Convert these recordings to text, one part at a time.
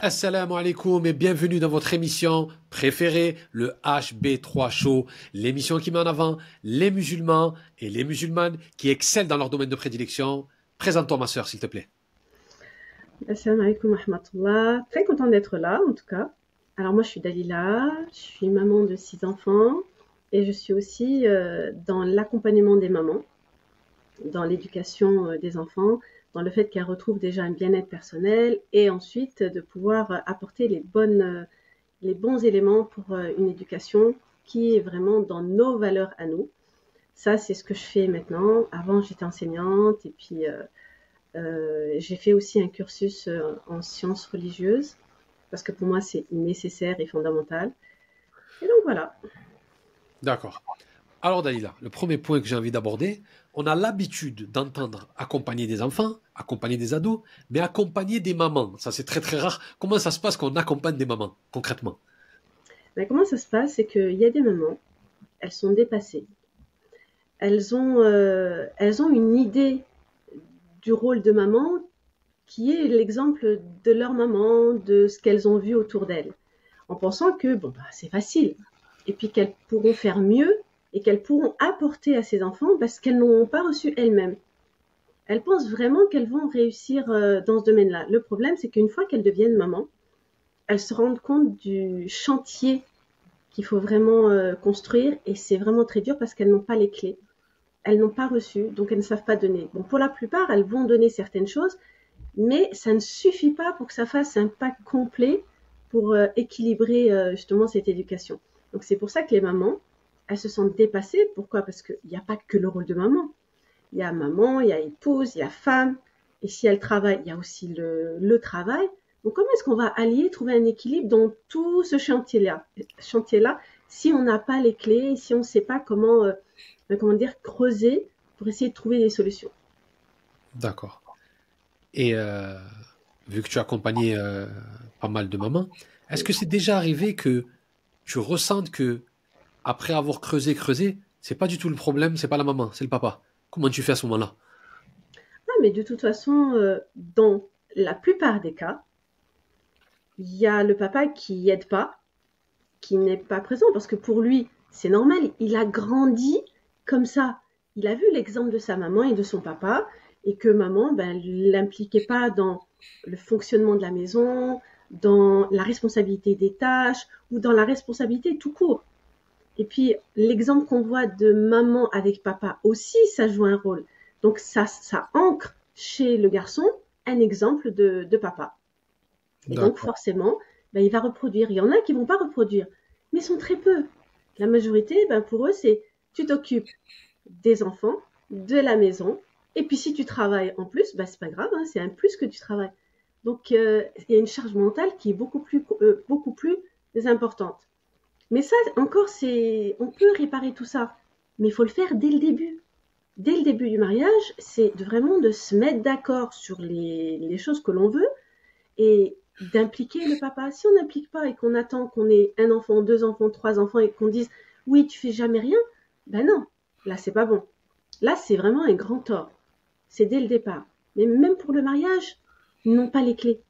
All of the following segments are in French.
Assalamu alaikum et bienvenue dans votre émission préférée, le HB3 Show, l'émission qui met en avant les musulmans et les musulmanes qui excellent dans leur domaine de prédilection. Présente-toi ma sœur, s'il te plaît. Assalamu alaikum wa rahmatullah. Très contente d'être là, en tout cas. Alors moi, je suis Dalila, je suis maman de 6 enfants et je suis aussi dans l'accompagnement des mamans, dans l'éducation des enfants, dans le fait qu'elles retrouvent déjà un bien-être personnel et ensuite de pouvoir apporter les bons éléments pour une éducation qui est vraiment dans nos valeurs à nous. Ça, c'est ce que je fais maintenant. Avant, j'étais enseignante et puis j'ai fait aussi un cursus en sciences religieuses parce que pour moi, c'est nécessaire et fondamental. Et donc voilà. D'accord. Alors Dalila, le premier point que j'ai envie d'aborder, on a l'habitude d'entendre accompagner des enfants, accompagner des ados, mais accompagner des mamans. Ça, c'est très très rare. Comment ça se passe qu'on accompagne des mamans, concrètement? Mais comment ça se passe? C'est qu'il y a des mamans, elles sont dépassées. Elles ont une idée du rôle de maman qui est l'exemple de leur maman, de ce qu'elles ont vu autour d'elles, en pensant que bon, bah, c'est facile, et puis qu'elles pourront faire mieux et qu'elles pourront apporter à ces enfants parce qu'elles n'ont pas reçu elles-mêmes. Elles pensent vraiment qu'elles vont réussir dans ce domaine-là. Le problème, c'est qu'une fois qu'elles deviennent maman, elles se rendent compte du chantier qu'il faut vraiment construire et c'est vraiment très dur parce qu'elles n'ont pas les clés. Elles n'ont pas reçu, donc elles ne savent pas donner. Bon, pour la plupart, elles vont donner certaines choses, mais ça ne suffit pas pour que ça fasse un pack complet pour équilibrer justement cette éducation. Donc c'est pour ça que les mamans, elles se sentent dépassées. Pourquoi? Parce qu'il n'y a pas que le rôle de maman, il y a épouse, il y a femme, et si elle travaille, il y a aussi le travail. Donc comment est-ce qu'on va allier, trouver un équilibre dans tout ce chantier-là, si on n'a pas les clés, si on ne sait pas comment dire, creuser pour essayer de trouver des solutions. D'accord. Et vu que tu as accompagné pas mal de mamans, est-ce que c'est déjà arrivé que tu ressentes que après avoir creusé, c'est pas du tout le problème, c'est pas la maman, c'est le papa. Comment tu fais à ce moment-là? Ah, mais de toute façon, dans la plupart des cas, il y a le papa qui aide pas, qui n'est pas présent, parce que pour lui, c'est normal, il a grandi comme ça. Il a vu l'exemple de sa maman et de son papa, et que maman, ben, l'impliquait pas dans le fonctionnement de la maison, dans la responsabilité des tâches, ou dans la responsabilité tout court. Et puis, l'exemple qu'on voit de maman avec papa aussi, ça joue un rôle. Donc, ça ancre chez le garçon un exemple de papa. Et donc, D'accord. forcément, ben, il va reproduire. Il y en a qui vont pas reproduire, mais ils sont très peu. La majorité, ben, pour eux, c'est tu t'occupes des enfants, de la maison, et puis si tu travailles en plus, ben, c'est pas grave, hein, c'est un plus que tu travailles. Donc, il y a une charge mentale qui est beaucoup plus importante. Mais ça, encore, on peut réparer tout ça, mais il faut le faire dès le début. Dès le début du mariage, c'est vraiment de se mettre d'accord sur les choses que l'on veut et d'impliquer le papa. Si on n'implique pas et qu'on attend qu'on ait un enfant, deux enfants, trois enfants et qu'on dise oui, tu fais jamais rien, ben non, là c'est pas bon. Là c'est vraiment un grand tort. C'est dès le départ. Mais même pour le mariage, ils n'ont pas les clés.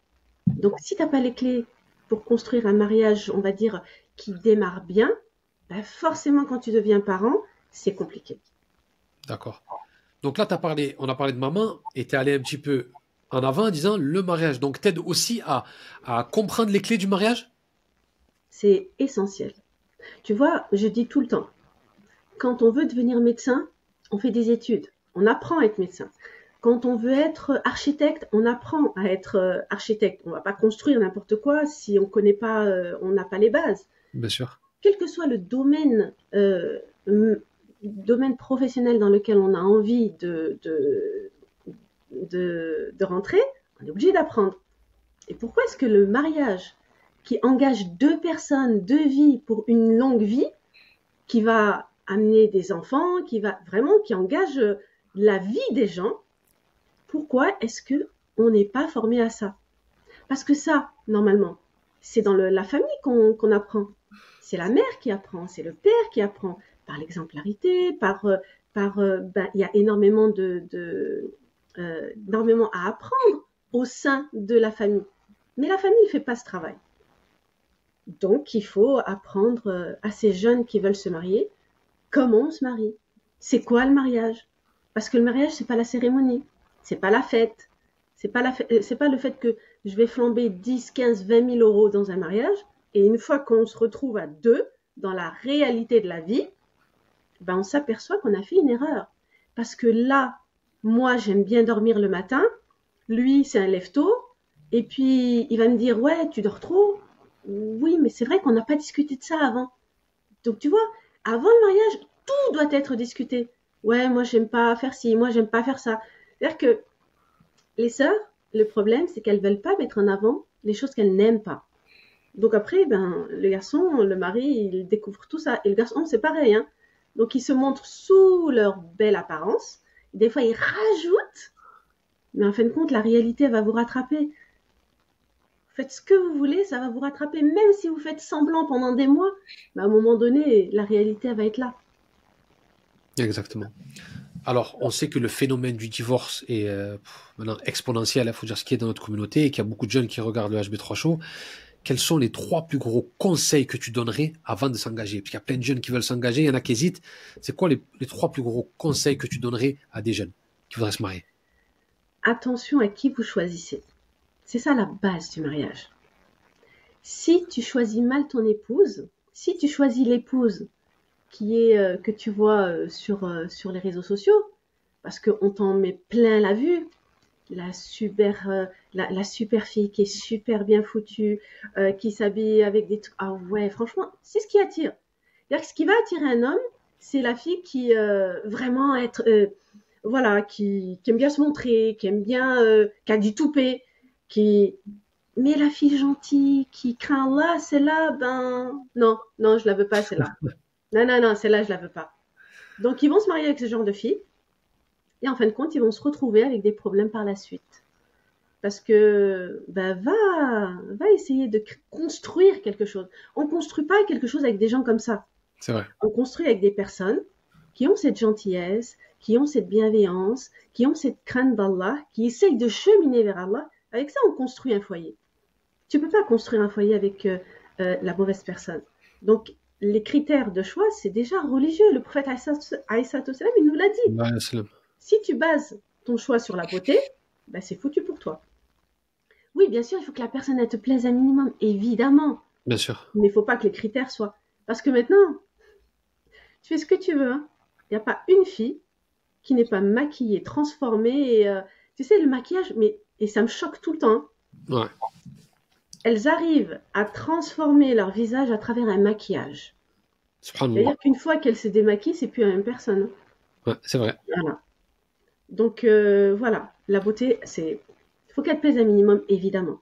Donc si t'as pas les clés pour construire un mariage, on va dire, qui démarre bien, ben forcément quand tu deviens parent, c'est compliqué. D'accord. Donc là, on a parlé de maman et tu es allé un petit peu en avant en disant le mariage. Donc t'aides aussi à comprendre les clés du mariage? C'est essentiel. Tu vois, je dis tout le temps, quand on veut devenir médecin, on fait des études, on apprend à être médecin. Quand on veut être architecte, on apprend à être architecte. On ne va pas construire n'importe quoi si on connaît pas, on n'a pas les bases. Bien sûr. Quel que soit le domaine professionnel dans lequel on a envie de rentrer, on est obligé d'apprendre. Et pourquoi est-ce que le mariage qui engage deux personnes, deux vies pour une longue vie, qui va amener des enfants, qui engage la vie des gens, pourquoi est-ce que on n'est pas formé à ça? Parce que ça, normalement, c'est dans la famille qu'on apprend. C'est la mère qui apprend, c'est le père qui apprend, par l'exemplarité, ben, il y a énormément à apprendre au sein de la famille. Mais la famille ne fait pas ce travail. Donc, il faut apprendre à ces jeunes qui veulent se marier comment on se marie. C'est quoi le mariage? Parce que le mariage, c'est pas la cérémonie, c'est pas la fête, c'est pas le fait que je vais flamber 10, 15, 20 000 euros dans un mariage et une fois qu'on se retrouve à deux dans la réalité de la vie, ben on s'aperçoit qu'on a fait une erreur. Parce que là, moi, j'aime bien dormir le matin, lui, c'est un lève-tôt, et puis il va me dire, ouais, tu dors trop. Oui, mais c'est vrai qu'on n'a pas discuté de ça avant. Donc tu vois, avant le mariage, tout doit être discuté. Ouais, moi j'aime pas faire ci, moi j'aime pas faire ça. C'est-à-dire que les sœurs, le problème, c'est qu'elles veulent pas mettre en avant les choses qu'elles n'aiment pas. Donc après, ben, le garçon, le mari, il découvre tout ça. Et le garçon, c'est pareil, hein. Donc ils se montrent sous leur belle apparence. Des fois, ils rajoutent, mais en fin de compte, la réalité va vous rattraper. Faites ce que vous voulez, ça va vous rattraper. Même si vous faites semblant pendant des mois, ben, à un moment donné, la réalité, elle va être là. Exactement. Alors, on sait que le phénomène du divorce est maintenant exponentiel, il faut dire ce qui est dans notre communauté, et qu'il y a beaucoup de jeunes qui regardent le HB3 Show. Quels sont les trois plus gros conseils que tu donnerais avant de s'engager? Parce qu'il y a plein de jeunes qui veulent s'engager, il y en a qui hésitent. C'est quoi les trois plus gros conseils que tu donnerais à des jeunes qui voudraient se marier? Attention à qui vous choisissez. C'est ça la base du mariage. Si tu choisis mal ton épouse, si tu choisis l'épouse qui est que tu vois sur les réseaux sociaux, parce qu'on t'en met plein la vue, la super fille qui est super bien foutue, qui s'habille avec des trucs. Ah ouais, franchement, c'est ce qui attire. C'est-à-dire que ce qui va attirer un homme, c'est la fille qui vraiment être, voilà, qui aime bien se montrer, qui aime bien, qui a du toupet, qui. Mais la fille gentille qui craint Allah, celle-là, ben non, non, je la veux pas celle-là. Non, non, non, celle-là, je la veux pas. Donc ils vont se marier avec ce genre de fille et en fin de compte, ils vont se retrouver avec des problèmes par la suite. Parce que ben, va essayer de construire quelque chose. On ne construit pas quelque chose avec des gens comme ça. C'est vrai. On construit avec des personnes qui ont cette gentillesse, qui ont cette bienveillance, qui ont cette crainte d'Allah, qui essayent de cheminer vers Allah. Avec ça, on construit un foyer. Tu ne peux pas construire un foyer avec la mauvaise personne. Donc, les critères de choix, c'est déjà religieux. Le prophète Aïssatou Salam, il nous l'a dit. Ouais, Si tu bases ton choix sur la beauté, ben c'est foutu pour toi. Oui, bien sûr, il faut que la personne elle te plaise un minimum, évidemment. bien sûr. Mais il ne faut pas que les critères soient. Parce que maintenant, tu fais ce que tu veux. Hein. Il n'y a pas une fille qui n'est pas maquillée, transformée. Et, tu sais, le maquillage, mais et ça me choque tout le temps. Hein. Ouais. Elles arrivent à transformer leur visage à travers un maquillage. Subhanallah. C'est-à-dire qu'une fois qu'elles se démaquillent, c'est plus la même personne. Ouais, c'est vrai. Voilà. Donc voilà, la beauté, c'est, il faut qu'elle pèse un minimum, évidemment.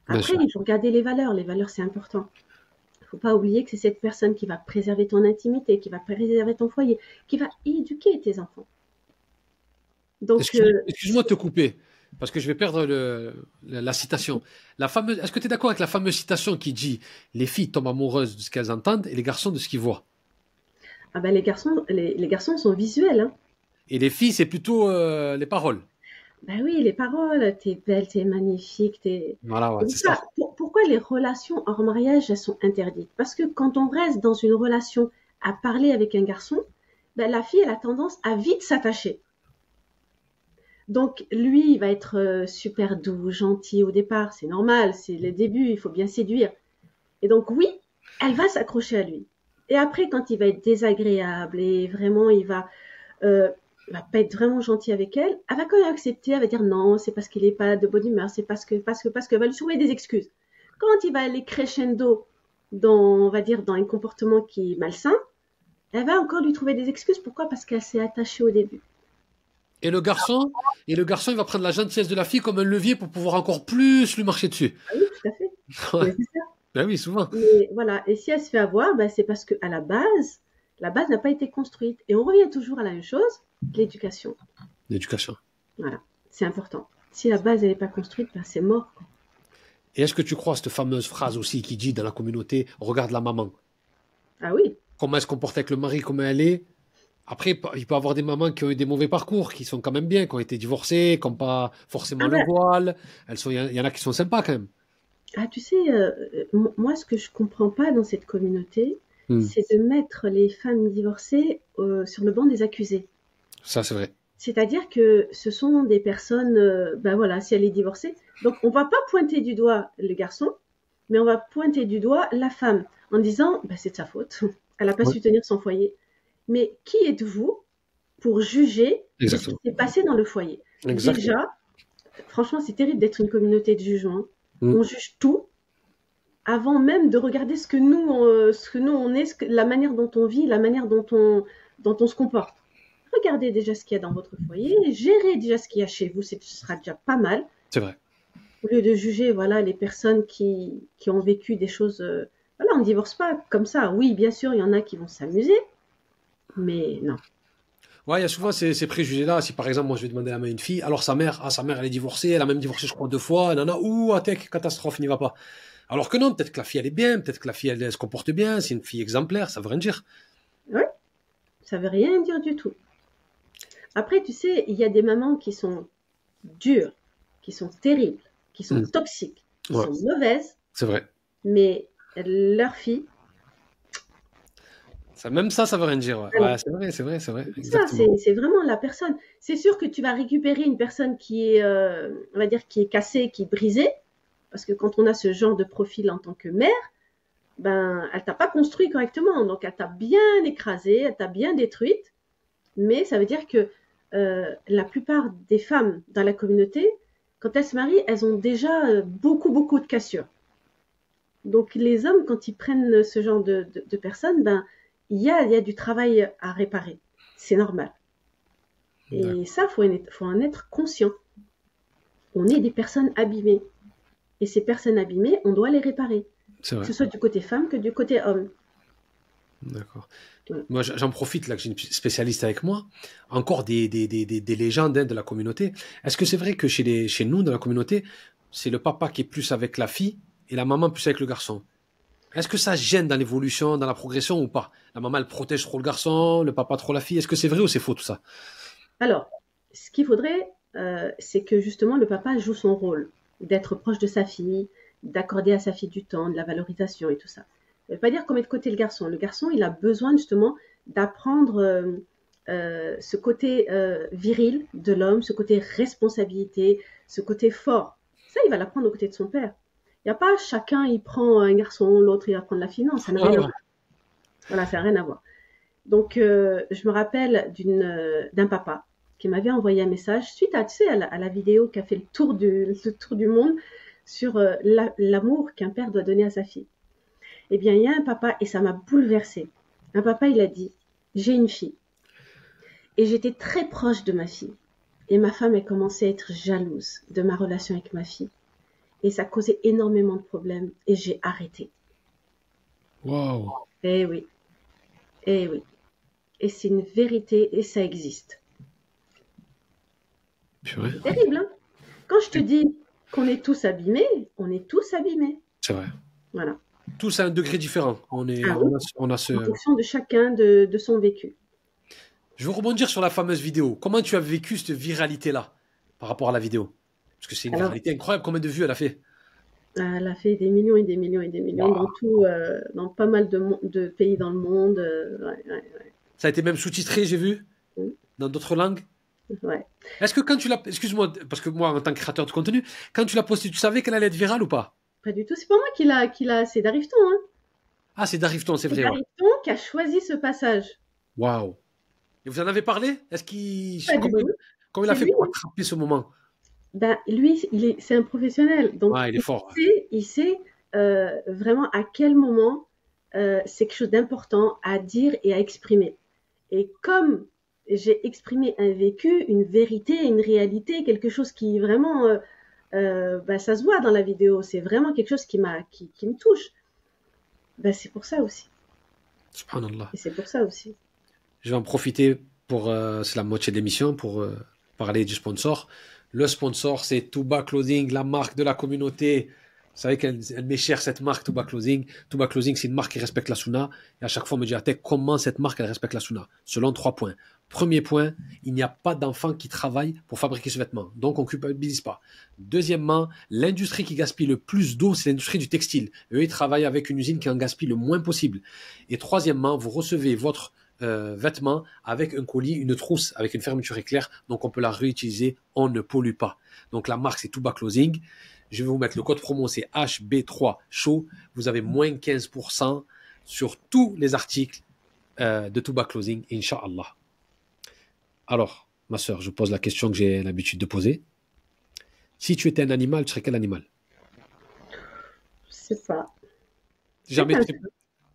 Bien Après, sûr. il faut regarder les valeurs. Les valeurs, c'est important. Il ne faut pas oublier que c'est cette personne qui va préserver ton intimité, qui va préserver ton foyer, qui va éduquer tes enfants. Donc, Excuse-moi de te couper, parce que je vais perdre la citation. Est-ce que tu es d'accord avec la fameuse citation qui dit les filles tombent amoureuses de ce qu'elles entendent et les garçons de ce qu'ils voient? ah ben, les garçons sont visuels. Hein. Et les filles, c'est plutôt les paroles. Ben oui, les paroles, t'es belle, t'es magnifique, t'es. Voilà, ouais, C'est c'est ça. ça. Pourquoi les relations hors mariage, elles sont interdites? Parce que quand on reste dans une relation à parler avec un garçon, ben, la fille, elle a tendance à vite s'attacher. Donc lui, il va être super doux, gentil au départ, c'est normal, c'est les débuts, il faut bien séduire. Et donc oui, elle va s'accrocher à lui. Et après, quand il va être désagréable et vraiment euh, il va pas être vraiment gentil avec elle, elle va quand même accepter, elle va dire non, c'est parce qu'il est pas de bonne humeur, c'est parce que, elle va lui trouver des excuses. Quand il va aller crescendo dans, on va dire, dans un comportement qui est malsain, elle va encore lui trouver des excuses. Pourquoi? Parce qu'elle s'est attachée au début. Et le garçon, il va prendre la gentillesse de la fille comme un levier pour pouvoir encore plus lui marcher dessus. Ah oui, tout à fait. Ouais. Mais c'est ça. Ben oui, souvent. Mais voilà. Et si elle se fait avoir, ben, c'est parce qu'à la base n'a pas été construite. Et on revient toujours à la même chose, l'éducation. L'éducation. Voilà. C'est important. Si la base n'est pas construite, ben, c'est mort. Quoi. Et est-ce que tu crois à cette fameuse phrase aussi qui dit dans la communauté, regarde la maman, Ah oui. comment elle se comporte avec le mari, comment elle est? Après, il peut y avoir des mamans qui ont eu des mauvais parcours, qui sont quand même bien, qui ont été divorcées, qui n'ont pas forcément Ah le ben, voile. Il y en a qui sont sympas quand même. Ah, tu sais, moi, ce que je comprends pas dans cette communauté, Hmm. c'est de mettre les femmes divorcées sur le banc des accusés. Ça, c'est vrai. C'est-à-dire que ce sont des personnes, ben voilà, si elle est divorcée, donc on va pas pointer du doigt le garçon, mais on va pointer du doigt la femme en disant, ben c'est de sa faute, elle n'a pas Ouais, su tenir son foyer. Mais qui êtes-vous pour juger de ce qui exactement. s'est passé dans le foyer? Exactement. Déjà, franchement, c'est terrible d'être une communauté de jugement. Hmm. On juge tout avant même de regarder ce que nous on est, la manière dont on vit, la manière dont on se comporte. Regardez déjà ce qu'il y a dans votre foyer, gérez déjà ce qu'il y a chez vous, ce sera déjà pas mal, C'est vrai. au lieu de juger voilà, les personnes qui ont vécu des choses. Voilà, on ne divorce pas comme ça. Oui, bien sûr, il y en a qui vont s'amuser, mais non. Ouais, il y a souvent ces préjugés-là. Si par exemple, moi, je vais demander la main à une fille, alors sa mère, elle est divorcée, elle a même divorcé, je crois, 2 fois, nana, ouh, attaque, catastrophe, n'y va pas. Alors que non, peut-être que la fille, elle est bien, peut-être que la fille, elle se comporte bien, c'est une fille exemplaire, ça veut rien dire. Ouais, ça veut rien dire du tout. Après, tu sais, il y a des mamans qui sont dures, qui sont terribles, qui sont Hmm. toxiques, qui Ouais, sont mauvaises, c'est vrai. mais leur fille, Même ça veut rien dire. Ouais, ah non, ouais c'est vrai, c'est vrai, c'est vrai, c'est ça, exactement. c'est vraiment la personne. C'est sûr que tu vas récupérer une personne qui est, on va dire, qui est cassée, qui est brisée, parce que quand on a ce genre de profil en tant que mère, ben, elle t'a pas construit correctement, donc elle t'a bien écrasée, elle t'a bien détruite, mais ça veut dire que la plupart des femmes dans la communauté, quand elles se marient, elles ont déjà beaucoup, beaucoup de cassures. Donc les hommes, quand ils prennent ce genre de personnes, ben, il y a du travail à réparer. C'est normal. Et D'accord, ça, faut en être conscient. On est des personnes abîmées. Et ces personnes abîmées, on doit les réparer. c'est Que vrai. ce soit du côté femme que du côté homme. D'accord. Ouais. Moi, j'en profite là que j'ai une spécialiste avec moi. Encore des légendes hein, de la communauté. Est-ce que c'est vrai que chez nous, dans la communauté, c'est le papa qui est plus avec la fille et la maman plus avec le garçon? Est-ce que ça gêne dans l'évolution, dans la progression ou pas? La maman, elle protège trop le garçon, le papa trop la fille. Est-ce que c'est vrai ou c'est faux tout ça? Alors, ce qu'il faudrait, c'est que justement le papa joue son rôle, d'être proche de sa fille, d'accorder à sa fille du temps, de la valorisation et tout ça. Ça ne veut pas dire qu'on met de côté le garçon. Le garçon, il a besoin justement d'apprendre ce côté viril de l'homme, ce côté responsabilité, ce côté fort. Ça, il va l'apprendre aux côtés de son père. Il n'y a pas chacun, il prend un garçon, l'autre, il va prendre la fille. Non, ça n'a Ouais, rien à ouais. voir. Voilà, ça n'a rien à voir. Donc, je me rappelle d'un papa qui m'avait envoyé un message suite à, tu sais, à la vidéo qui a fait le tour du monde sur l'amour qu'un père doit donner à sa fille. Eh bien, il y a un papa, et ça m'a bouleversée. Un papa, il a dit, j'ai une fille, et j'étais très proche de ma fille. Et ma femme a commencé à être jalouse de ma relation avec ma fille. Et ça causait énormément de problèmes, et j'ai arrêté. Waouh. Eh oui, eh oui. Et c'est une vérité, et ça existe. Purée. C'est terrible, hein? Quand je te dis qu'on est tous abîmés, on est tous abîmés. C'est vrai. Voilà. Tous à un degré différent. Ah oui, On a en ce. fonction de chacun de son vécu. Je veux rebondir sur la fameuse vidéo. Comment tu as vécu cette viralité-là par rapport à la vidéo? Parce que c'est une Alors, viralité incroyable. Combien de vues elle a fait? elle a fait des millions et des millions et des millions dans Waouh. tout, dans pas mal de pays dans le monde. Ouais, ouais, Ça a été même sous-titré, j'ai vu, ouais. dans d'autres langues. Ouais. Est-ce que quand tu l'as, excuse-moi, parce que moi, en tant que créateur de contenu, quand tu l'as posté, tu savais qu'elle allait être virale ou pas? Pas du tout. C'est pas moi c'est Darifton, hein. Ah, c'est Darifton, c'est C'est vrai, ouais. Darifton qui a choisi ce passage. Waouh. Et vous en avez parlé? Pas du tout. Comment il a C'est fait lui. pour attraper ce moment? Ben, lui, c'est un professionnel. Donc, Ah, il est fort. il sait vraiment à quel moment c'est quelque chose d'important à dire et à exprimer. Et comme j'ai exprimé un vécu, une vérité, une réalité, quelque chose qui vraiment, ben, ça se voit dans la vidéo, c'est vraiment quelque chose qui me touche. Ben, c'est pour ça aussi. Subhanallah. Et c'est pour ça aussi. Je vais en profiter pour, c'est la moitié de l'émission, pour parler du sponsor. Le sponsor, c'est Touba Clothing, la marque de la communauté. savez qu'elle m'est chère cette marque Touba Clothing. Touba Clothing, c'est une marque qui respecte la Sunna. Et à chaque fois, on me dit, Atek, comment cette marque, elle respecte la Sunna? Selon 3 points. Premier point, il n'y a pas d'enfants qui travaillent pour fabriquer ce vêtement. Donc, on ne culpabilise pas. Deuxièmement, l'industrie qui gaspille le plus d'eau, c'est l'industrie du textile. Eux, ils travaillent avec une usine qui en gaspille le moins possible. Et troisièmement, vous recevez votre vêtement avec un colis, une trousse, avec une fermeture éclair. Donc, on peut la réutiliser. On ne pollue pas. Donc, la marque, c'est Touba Clothing. Je vais vous mettre le code promo, c'est HB3 Show. Vous avez moins 15% sur tous les articles de Touba Clothing, Inch'Allah. Alors, ma sœur, je pose la question que j'ai l'habitude de poser. Si tu étais un animal, tu serais quel animal? Je sais pas. Jamais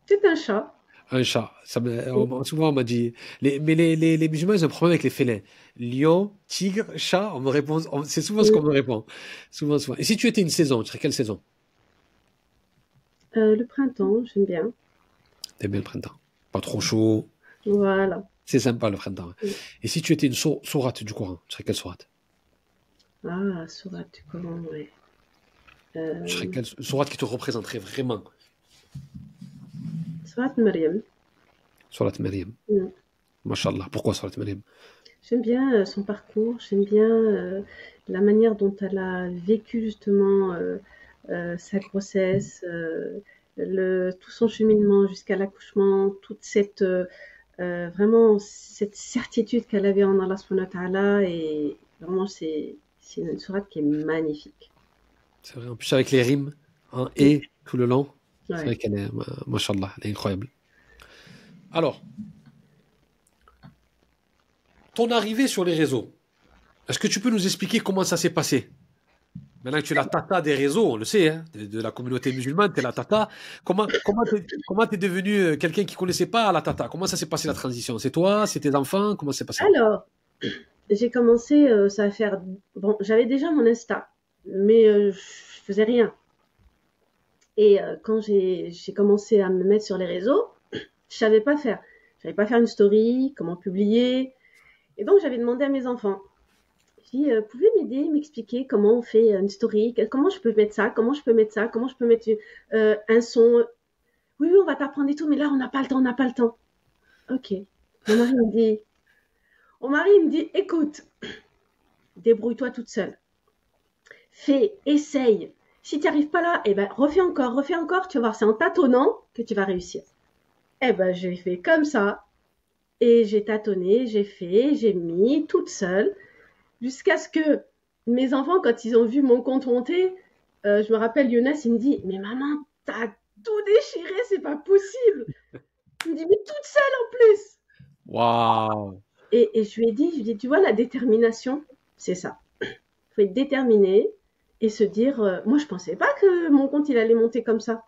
C'est un chat. un chat. Souvent, on m'a dit. Mais les musulmans, ils ont un problème avec les félins. Lion, tigre, chat, on me répond. C'est souvent ce qu'on me répond. Souvent, souvent. Et si tu étais une saison, tu serais quelle saison? Le printemps, j'aime bien. T'aimes bien le printemps. Pas trop chaud. Voilà. C'est sympa le printemps. Oui. Et si tu étais une sourate du Coran, tu serais quelle sourate? Ah, sourate du Coran, ouais. Tu serais quelle sourate qui te représenterait vraiment? Sourate Maryam. Sourate Maryam. Mm. Mashallah. Pourquoi Sourate Maryam? J'aime bien son parcours, j'aime bien la manière dont elle a vécu justement sa grossesse, tout son cheminement jusqu'à l'accouchement, toute cette vraiment cette certitude qu'elle avait en Allah subhanahu wa ta'ala, et vraiment c'est une sourate qui est magnifique. C'est vrai. En plus, avec les rimes, hein, et tout le long. Ouais. C'est vrai qu'elle est, mashallah, elle est incroyable. Alors, ton arrivée sur les réseaux, est-ce que tu peux nous expliquer comment ça s'est passé? Maintenant que tu es la tata des réseaux, on le sait, hein, de la communauté musulmane, tu es la tata. Comment t'es devenu quelqu'un qui connaissait pas la tata? Comment ça s'est passé la transition? C'est toi? C'est tes enfants? Comment ça s'est passé? Alors, j'ai commencé, ça va faire... Bon, j'avais déjà mon Insta, mais je faisais rien. Et quand j'ai commencé à me mettre sur les réseaux, je savais pas faire. Je savais pas faire une story, comment publier. Et donc, j'avais demandé à mes enfants. J'ai dit, pouvez m'aider, m'expliquer comment on fait une story, comment je peux mettre ça, comment je peux mettre ça, comment je peux mettre un son. Oui, oui, on va t'apprendre et tout, mais là, on n'a pas le temps, on n'a pas le temps. Ok. Mon mari me dit, écoute, débrouille-toi toute seule. Fais, essaye. Si tu n'y arrives pas là, eh ben, refais encore, tu vas voir, c'est en tâtonnant que tu vas réussir. Eh ben, j'ai fait comme ça, et j'ai tâtonné, j'ai fait, j'ai mis toute seule, jusqu'à ce que mes enfants, quand ils ont vu mon compte monter, je me rappelle, Younes, il me dit, mais maman, t'as tout déchiré, c'est pas possible. Il me dit, mais toute seule en plus. Waouh! Et je lui ai dit, tu vois, la détermination, c'est ça. Il faut être déterminé et se dire, moi, je pensais pas que mon compte, il allait monter comme ça.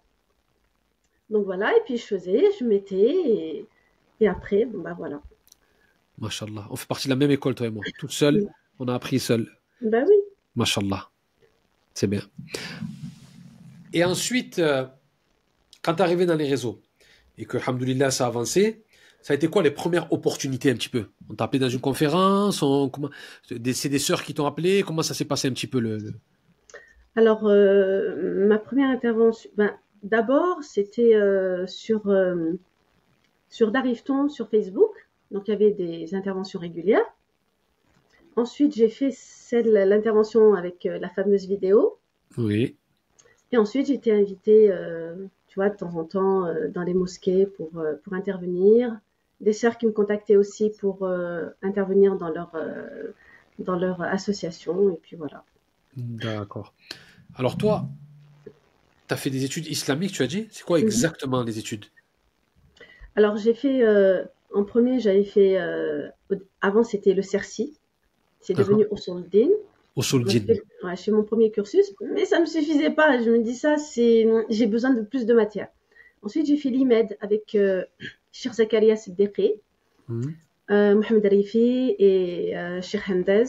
Donc voilà, et puis je faisais, je mettais, et après, bon, bah voilà. Mashallah. On fait partie de la même école, toi et moi. Toute seule, on a appris seul. Bah oui. Mashallah. C'est bien. Et ensuite, quand tu es arrivé dans les réseaux et que, alhamdoulilah, ça a avancé, ça a été quoi les premières opportunités un petit peu? On t'a appelé dans une conférence? C'est des sœurs qui t'ont appelé? Comment ça s'est passé un petit peu Alors, ma première intervention, d'abord, c'était sur Darifton, sur Facebook. Donc, il y avait des interventions régulières. Ensuite, j'ai fait l'intervention avec la fameuse vidéo. Oui. Et ensuite, j'ai été invitée, tu vois, de temps en temps, dans les mosquées pour intervenir. Des sœurs qui me contactaient aussi pour intervenir dans leur association. Et puis voilà. D'accord. Alors toi, tu as fait des études islamiques, tu as dit? C'est quoi exactement les études? Alors j'ai fait, en premier, j'avais fait, avant c'était le CERCI, c'est devenu Usul-Din. Usul-Din. Ouais, je fais mon premier cursus, mais ça ne me suffisait pas. Je me dis ça, j'ai besoin de plus de matière. Ensuite, j'ai fait l'IMED avec Cheikh Zakaria Siddiqui, Mohamed Arifi et Cheikh Hendez.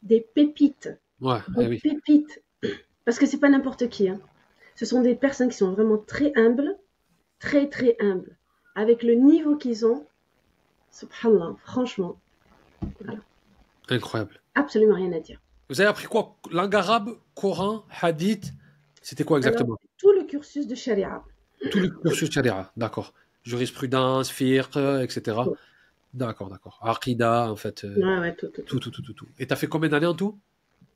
Des pépites. Ouais, oui. Pépites. Parce que c'est pas n'importe qui. Hein. Ce sont des personnes qui sont vraiment très humbles, très très humbles. Avec le niveau qu'ils ont, subhanallah, franchement, voilà. Incroyable. Absolument rien à dire. Vous avez appris quoi? Langue arabe, Coran, Hadith? C'était quoi Alors, exactement? tout le cursus de Sharia. Tout le cursus sharia, d'accord. Jurisprudence, fiqh, etc. Tout. D'accord, d'accord. Aqida, en fait, Ouais, ouais, tout, tout, tout, tout. tout, tout, tout, tout. Et t'as fait combien d'années en tout?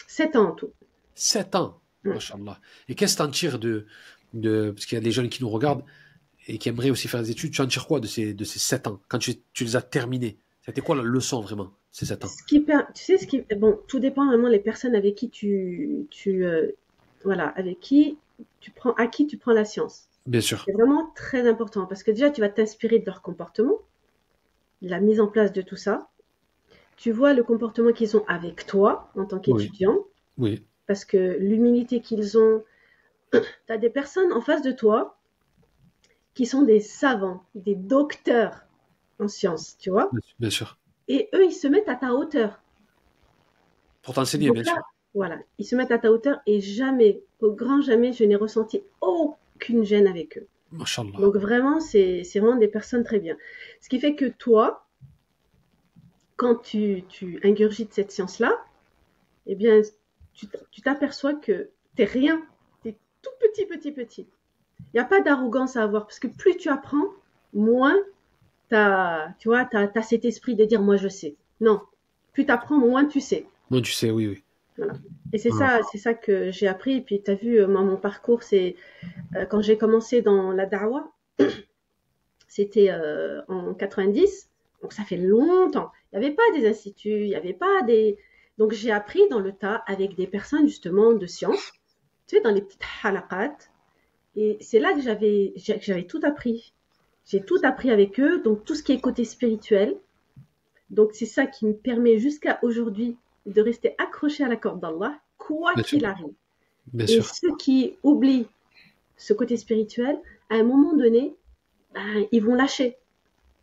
7 ans en tout. 7 ans. Ouais. Machallah. Et qu'est-ce que t'en tires parce qu'il y a des jeunes qui nous regardent et qui aimeraient aussi faire des études, tu en tires quoi de ces 7 ans? Quand tu les as terminés, c'était quoi la leçon vraiment, ces 7 ans? Tu sais, bon, tout dépend vraiment les personnes avec qui voilà, avec qui à qui tu prends la science. Bien sûr. C'est vraiment très important parce que déjà, tu vas t'inspirer de leur comportement, de la mise en place de tout ça. Tu vois le comportement qu'ils ont avec toi en tant Oui, qu'étudiant, oui, parce que l'humilité qu'ils ont, tu as des personnes en face de toi qui sont des savants, des docteurs en sciences, tu vois, bien sûr. et eux, ils se mettent à ta hauteur. Pour t'enseigner, Donc bien là, sûr. voilà, ils se mettent à ta hauteur et jamais, au grand jamais, je n'ai ressenti aucune gêne avec eux. Machallah. Donc vraiment, c'est vraiment des personnes très bien. Ce qui fait que toi, quand tu ingurgites cette science-là, eh bien, tu t'aperçois que t'es rien. T'es tout petit, petit, petit. Il n'y a pas d'arrogance à avoir parce que plus tu apprends, moins tu vois, t'as cet esprit de dire moi je sais. Non, plus tu apprends, moins tu sais. Moi, tu sais, oui, oui. Voilà. Et Ah, c'est ça que j'ai appris. Et puis, tu as vu, moi, mon parcours, c'est quand j'ai commencé dans la Dawa, c'était en 90. Donc, ça fait longtemps. Il n'y avait pas des instituts, il n'y avait pas des. Donc, j'ai appris dans le tas avec des personnes, justement, de sciences, tu sais, dans les petites halaqat. Et c'est là que j'avais tout appris. J'ai tout appris avec eux. Donc, tout ce qui est côté spirituel. Donc, c'est ça qui me permet jusqu'à aujourd'hui de rester accroché à la corde d'Allah, quoi bien sûr, qu'il arrive. bien Et sûr, ceux qui oublient ce côté spirituel, à un moment donné, ben, ils vont lâcher.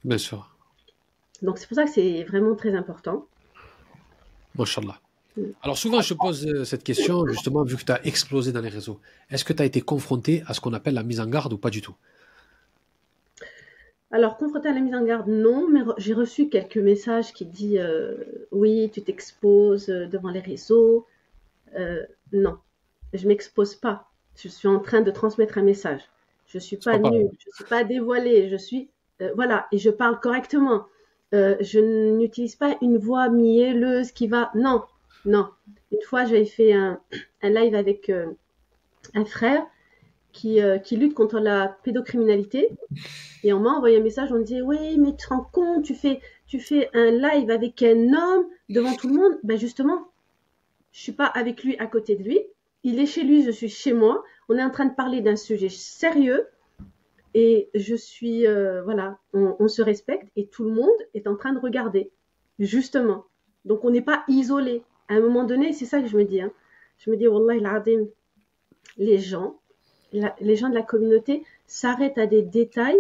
bien sûr. Donc c'est pour ça que c'est vraiment très important. Machallah. Alors souvent, je te pose cette question, justement, vu que tu as explosé dans les réseaux. Est-ce que tu as été confronté à ce qu'on appelle la mise en garde ou pas du tout? Alors, confronté à la mise en garde, non, mais j'ai reçu quelques messages qui disent oui, tu t'exposes devant les réseaux. Non, je m'expose pas. Je suis en train de transmettre un message. Je suis C'est pas pas pareil. nulle, je suis pas dévoilée, je suis voilà, et je parle correctement. Je n'utilise pas une voix mielleuse qui va. Non, non. Une fois, j'avais fait un live avec un frère qui lutte contre la pédocriminalité. Et on m'a envoyé un message, on me disait, oui, mais tu te rends compte, tu fais un live avec un homme devant tout le monde. Ben justement, je suis pas avec lui à côté de lui. Il est chez lui, je suis chez moi. On est en train de parler d'un sujet sérieux. Et je suis, voilà, on se respecte et tout le monde est en train de regarder, justement. Donc on n'est pas isolé. À un moment donné, c'est ça que je me dis. Hein. Je me dis, Wallah, il les gens, les gens de la communauté s'arrêtent à des détails,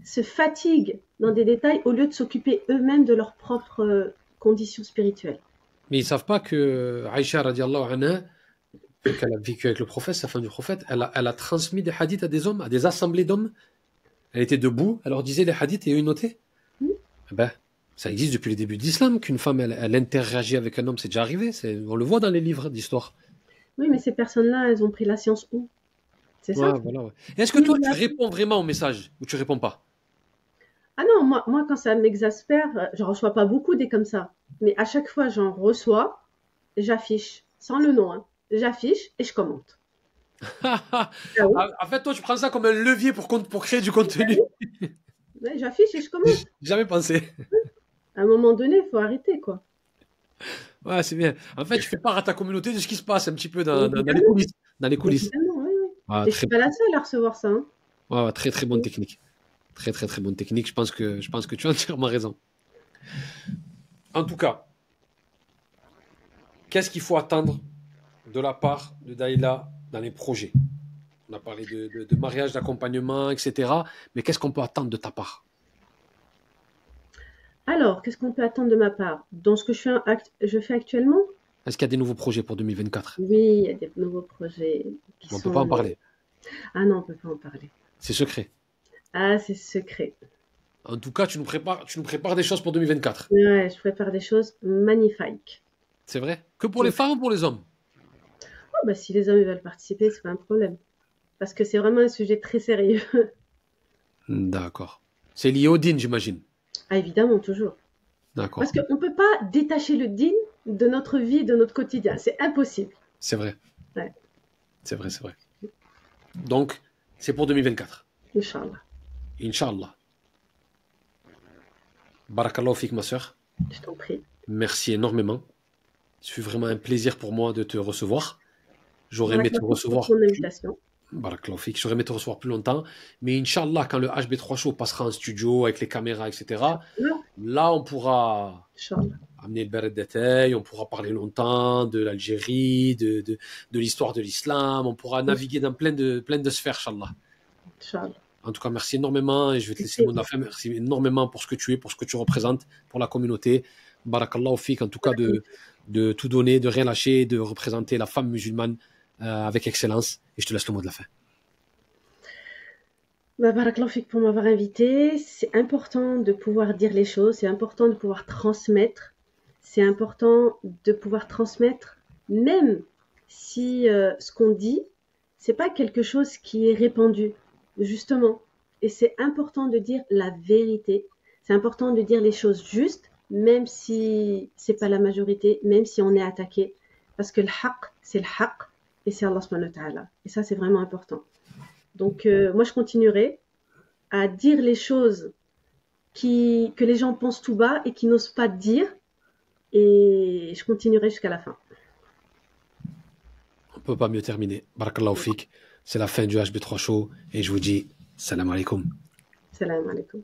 se fatiguent dans des détails au lieu de s'occuper eux-mêmes de leurs propres conditions spirituelles. Mais ils savent pas que Aïcha, radiallahu anha, vu qu'elle a vécu avec le prophète, sa femme du prophète, elle a transmis des hadiths à des hommes, à des assemblées d'hommes. Elle était debout, elle leur disait les hadiths et eux ils notaient. Hmm. Eh ben, ça existe depuis le début de l'islam, qu'une femme, elle interagit avec un homme, c'est déjà arrivé. On le voit dans les livres d'histoire. Oui, mais ces personnes-là, elles ont pris la science où? C'est ça? Ouais, voilà, ouais. Et est-ce que Qui toi, vous tu l'a réponds vraiment aux messages ou tu réponds pas? Ah non, moi quand ça m'exaspère, j'en reçois pas beaucoup des comme ça. Mais à chaque fois j'en reçois, j'affiche, sans le nom, hein. J'affiche et je commente. Ah oui, En fait, toi, tu prends ça comme un levier pour créer du bah contenu. oui, ouais, j'affiche et je commente. Jamais pensé. À un moment donné, il faut arrêter, quoi. Ouais, c'est bien. En fait, tu fais part à ta communauté de ce qui se passe un petit peu dans les Évidemment, coulisses. Dans les coulisses. évidemment, oui, oui. Ah, Et je suis pas la seule à recevoir ça, hein. ouais, très, très bonne technique. Très, très, très bonne technique. Je pense que tu as entièrement raison. En tout cas, qu'est-ce qu'il faut attendre de la part de Daïla dans les projets? On a parlé de mariage, d'accompagnement, etc. Mais qu'est-ce qu'on peut attendre de ta part? Alors, qu'est-ce qu'on peut attendre de ma part? Dans ce que je fais actuellement? Est-ce qu'il y a des nouveaux projets pour 2024? Oui, il y a des nouveaux projets qui On ne peut pas en sont. parler. Ah non, on peut pas en parler. C'est secret. Ah, c'est secret. En tout cas, tu nous prépares des choses pour 2024. Ouais, je prépare des choses magnifiques. C'est vrai? Que pour les femmes ou pour les hommes? Oh, bah, si les hommes veulent participer, c'est pas un problème. Parce que c'est vraiment un sujet très sérieux. D'accord. C'est lié au din, j'imagine. Ah, évidemment, toujours. Parce D'accord. qu'on ne peut pas détacher le dîn de notre vie, de notre quotidien. C'est impossible. C'est vrai. Ouais, C'est vrai, c'est vrai. Donc, c'est pour 2024. Inch'Allah. Inch'Allah. Barakallahu fik, ma sœur. Je t'en prie. Merci énormément. Ce fut vraiment un plaisir pour moi de te recevoir. J'aurais aimé te Barakallahu pour recevoir ton plus. invitation. Barakallahu fik. J'aurais aimé te recevoir plus longtemps. Mais Inch'Allah, quand le HB3 Show passera en studio avec les caméras, etc., Inch'Allah. là, on pourra Inch'Allah. amener le béret d'étail, on pourra parler longtemps de l'Algérie, de l'histoire de l'islam, on pourra naviguer dans plein de sphères, Inch'Allah. Inch'Allah. En tout cas, merci énormément et je vais te Avec laisser le mot de la plaisir. fin. Merci énormément pour ce que tu es, pour ce que tu représentes, pour la communauté. Barakallahu fik, en tout cas, de tout donner, de rien lâcher, de représenter la femme musulmane avec excellence. Et je te laisse le mot de la fin. Bah, barakallahu fik pour m'avoir invité. C'est important de pouvoir dire les choses. C'est important de pouvoir transmettre. C'est important de pouvoir transmettre, même si ce qu'on dit, c'est pas quelque chose qui est répandu, justement. Et c'est important de dire la vérité. C'est important de dire les choses justes, même si c'est pas la majorité, même si on est attaqué. Parce que le haqq, c'est le haqq, et c'est Allah subhanahu wa ta'ala. Et ça, c'est vraiment important. Donc, moi, je continuerai à dire les choses que les gens pensent tout bas et qui n'osent pas dire, et je continuerai jusqu'à la fin. On ne peut pas mieux terminer. Barakallahu fik. C'est la fin du HB3 Show et je vous dis salam alaikum. Salam alaikum.